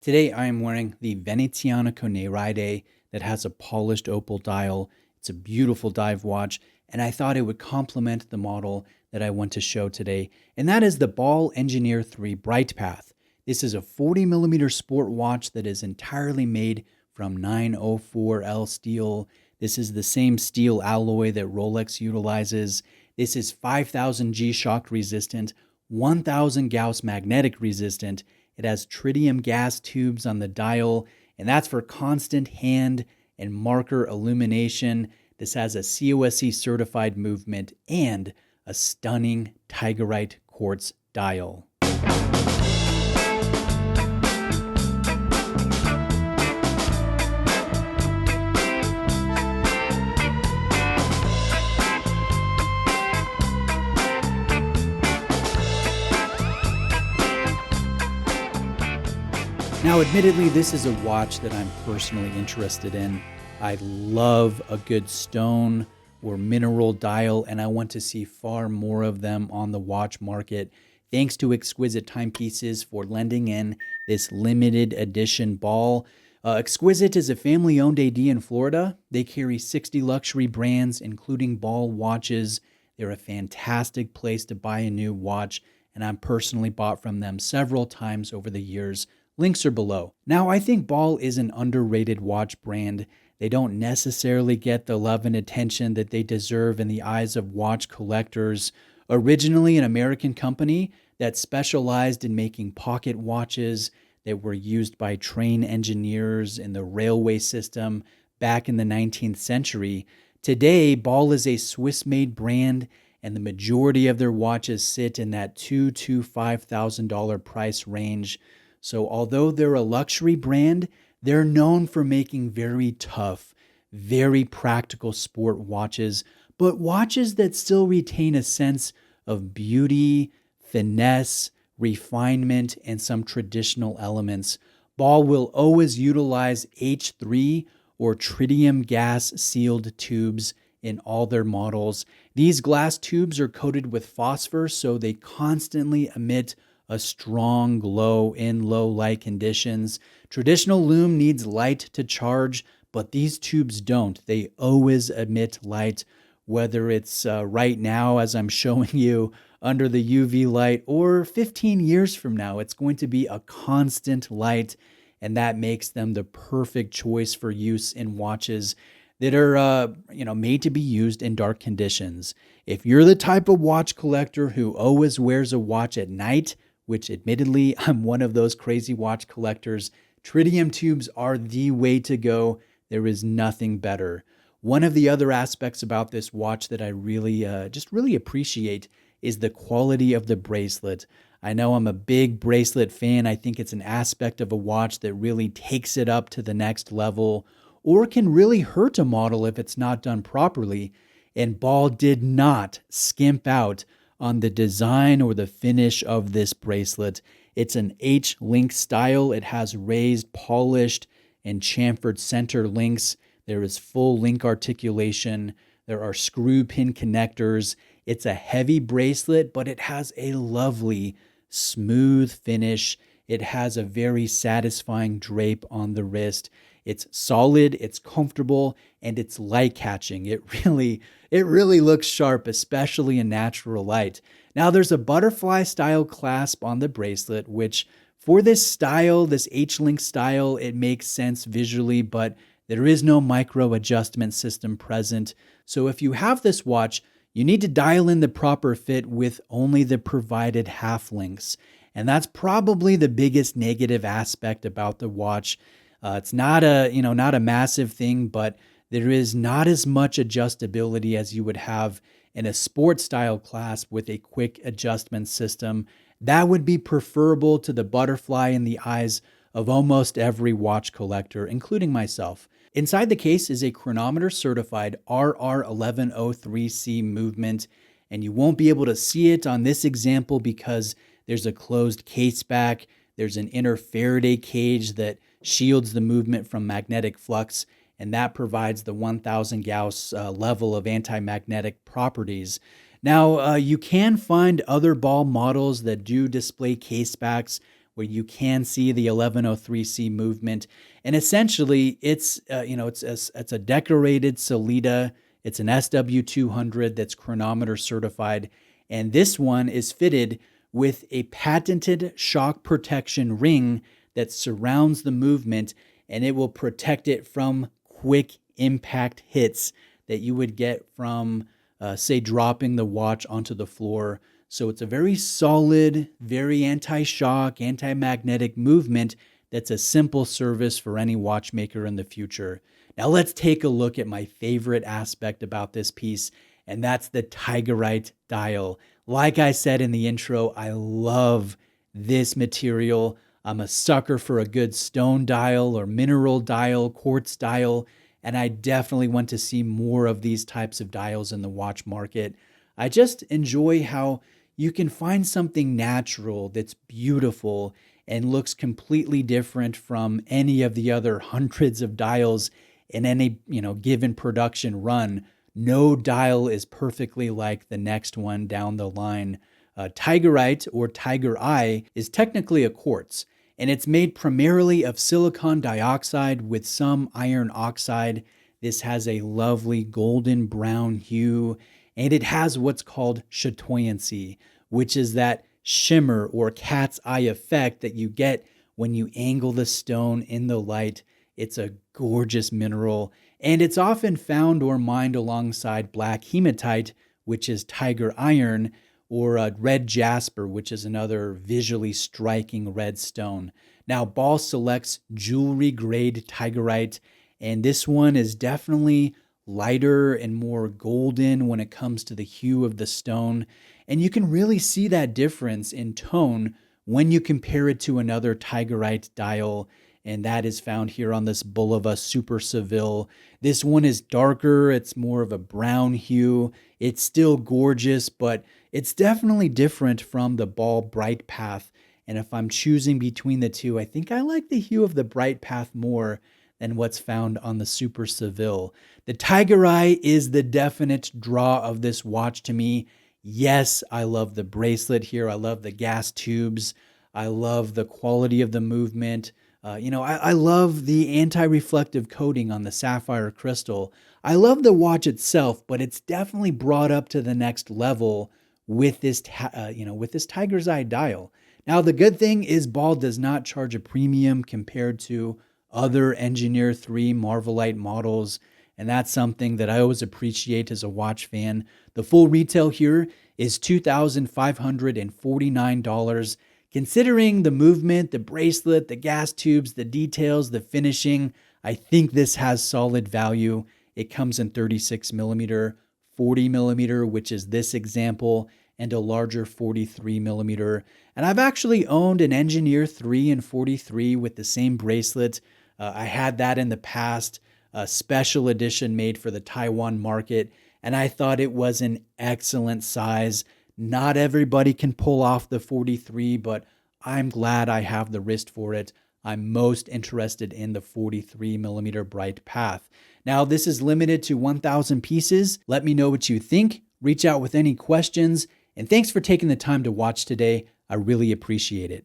Today I am wearing the Veneziana con Ride that has a polished opal dial. It's a beautiful dive watch, and I thought it would complement the model that I want to show today, and that is the Ball Engineer 3 Bright Path. This is a 40 millimeter sport watch that is entirely made from 904L steel. This is the same steel alloy that Rolex utilizes. This is 5000 G shock resistant, 1000 Gauss magnetic resistant. It has Tridium gas tubes on the dial, and that's for constant hand and marker illumination. This has a COSC certified movement and a stunning Tigerite quartz dial. Now, admittedly, this is a watch that I'm personally interested in. I love a good stone or mineral dial, and I want to see far more of them on the watch market. Thanks to Exquisite Timepieces for lending in this limited edition ball. Exquisite is a family-owned AD in Florida. They carry 60 luxury brands, including ball watches. They're a fantastic place to buy a new watch, and I've personally bought from them several times over the years. Links are below. Now, I think Ball is an underrated watch brand. They don't necessarily get the love and attention that they deserve in the eyes of watch collectors. Originally an American company that specialized in making pocket watches that were used by train engineers in the railway system back in the 19th century. Today, Ball is a Swiss-made brand, and the majority of their watches sit in that $2,000 to $5,000 price range. So although they're a luxury brand, they're known for making very tough, very practical sport watches, but watches that still retain a sense of beauty, finesse, refinement, and some traditional elements. Ball will always utilize H3 or Tridium gas sealed tubes in all their models. These glass tubes are coated with phosphor, so they constantly emit a strong glow in low light conditions. Traditional lume needs light to charge, but these tubes don't. They always emit light, whether it's right now as I'm showing you under the UV light, or 15 years from now. It's going to be a constant light, and that makes them the perfect choice for use in watches that are made to be used in dark conditions. If you're the type of watch collector who always wears a watch at night, which admittedly, I'm one of those crazy watch collectors, Tridium tubes are the way to go. There is nothing better. One of the other aspects about this watch that I really appreciate is the quality of the bracelet. I know I'm a big bracelet fan. I think it's an aspect of a watch that really takes it up to the next level, or can really hurt a model if it's not done properly. And Ball did not skimp out on the design or the finish of this bracelet. It's an H-link style. It has raised, polished, and chamfered center links. There is full link articulation. There are screw pin connectors. It's a heavy bracelet, but it has a lovely, smooth finish. It has a very satisfying drape on the wrist. It's solid, it's comfortable, and it's light catching. It really looks sharp, especially in natural light. Now there's a butterfly style clasp on the bracelet, which for this style, this H-link style, it makes sense visually, but there is no micro adjustment system present. So if you have this watch, you need to dial in the proper fit with only the provided half links. And that's probably the biggest negative aspect about the watch. It's not a massive thing, but there is not as much adjustability as you would have in a sports style clasp with a quick adjustment system. That would be preferable to the butterfly in the eyes of almost every watch collector, including myself. Inside the case is a chronometer certified RR1103C movement, and you won't be able to see it on this example because there's a closed case back. There's an inner Faraday cage that shields the movement from magnetic flux, and that provides the 1000 Gauss level of anti-magnetic properties. Now, you can find other Ball models that do display case backs where you can see the 1103C movement. And essentially, it's it's a decorated Sellita. It's an SW200 that's chronometer certified, and this one is fitted with a patented shock protection ring that surrounds the movement, and it will protect it from quick impact hits that you would get from, say, dropping the watch onto the floor. So it's a very solid, very anti-shock, anti-magnetic movement that's a simple service for any watchmaker in the future. Now let's take a look at my favorite aspect about this piece, and that's the Tigerite dial. Like I said in the intro, I love this material. I'm a sucker for a good stone dial or mineral dial, quartz dial, and I definitely want to see more of these types of dials in the watch market. I just enjoy how you can find something natural that's beautiful and looks completely different from any of the other hundreds of dials in any, given production run. No dial is perfectly like the next one down the line. Tigerite, or Tiger Eye, is technically a quartz, and it's made primarily of silicon dioxide with some iron oxide. This has a lovely golden brown hue, and it has what's called chatoyancy, which is that shimmer or cat's eye effect that you get when you angle the stone in the light. It's a gorgeous mineral, and it's often found or mined alongside black hematite, which is tiger iron, or red jasper, which is another visually striking red stone. Now, Ball selects jewelry grade Tigerite, and this one is definitely lighter and more golden when it comes to the hue of the stone. And you can really see that difference in tone when you compare it to another Tigerite dial, and that is found here on this Bulova Super Seville. This one is darker, it's more of a brown hue. It's still gorgeous, but it's definitely different from the Ball Bright Path. And if I'm choosing between the two, I think I like the hue of the Bright Path more than what's found on the Super Seville. The Tiger Eye is the definite draw of this watch to me. Yes, I love the bracelet here. I love the gas tubes. I love the quality of the movement. I love the anti-reflective coating on the sapphire crystal. I love the watch itself, but it's definitely brought up to the next level with this Tiger's Eye dial. Now, the good thing is Ball does not charge a premium compared to other Engineer 3 Marvelite models, and that's something that I always appreciate as a watch fan. The full retail here is $2,549. Considering the movement, the bracelet, the gas tubes, the details, the finishing, I think this has solid value. It comes in 36 millimeter, 40 millimeter, which is this example, and a larger 43 millimeter. And I've actually owned an Engineer 3 and 43 with the same bracelet. I had that in the past, a special edition made for the Taiwan market, and I thought it was an excellent size. Not everybody can pull off the 43, but I'm glad I have the wrist for it. I'm most interested in the 43 millimeter Bright Path. Now, this is limited to 1,000 pieces. Let me know what you think. Reach out with any questions. And thanks for taking the time to watch today. I really appreciate it.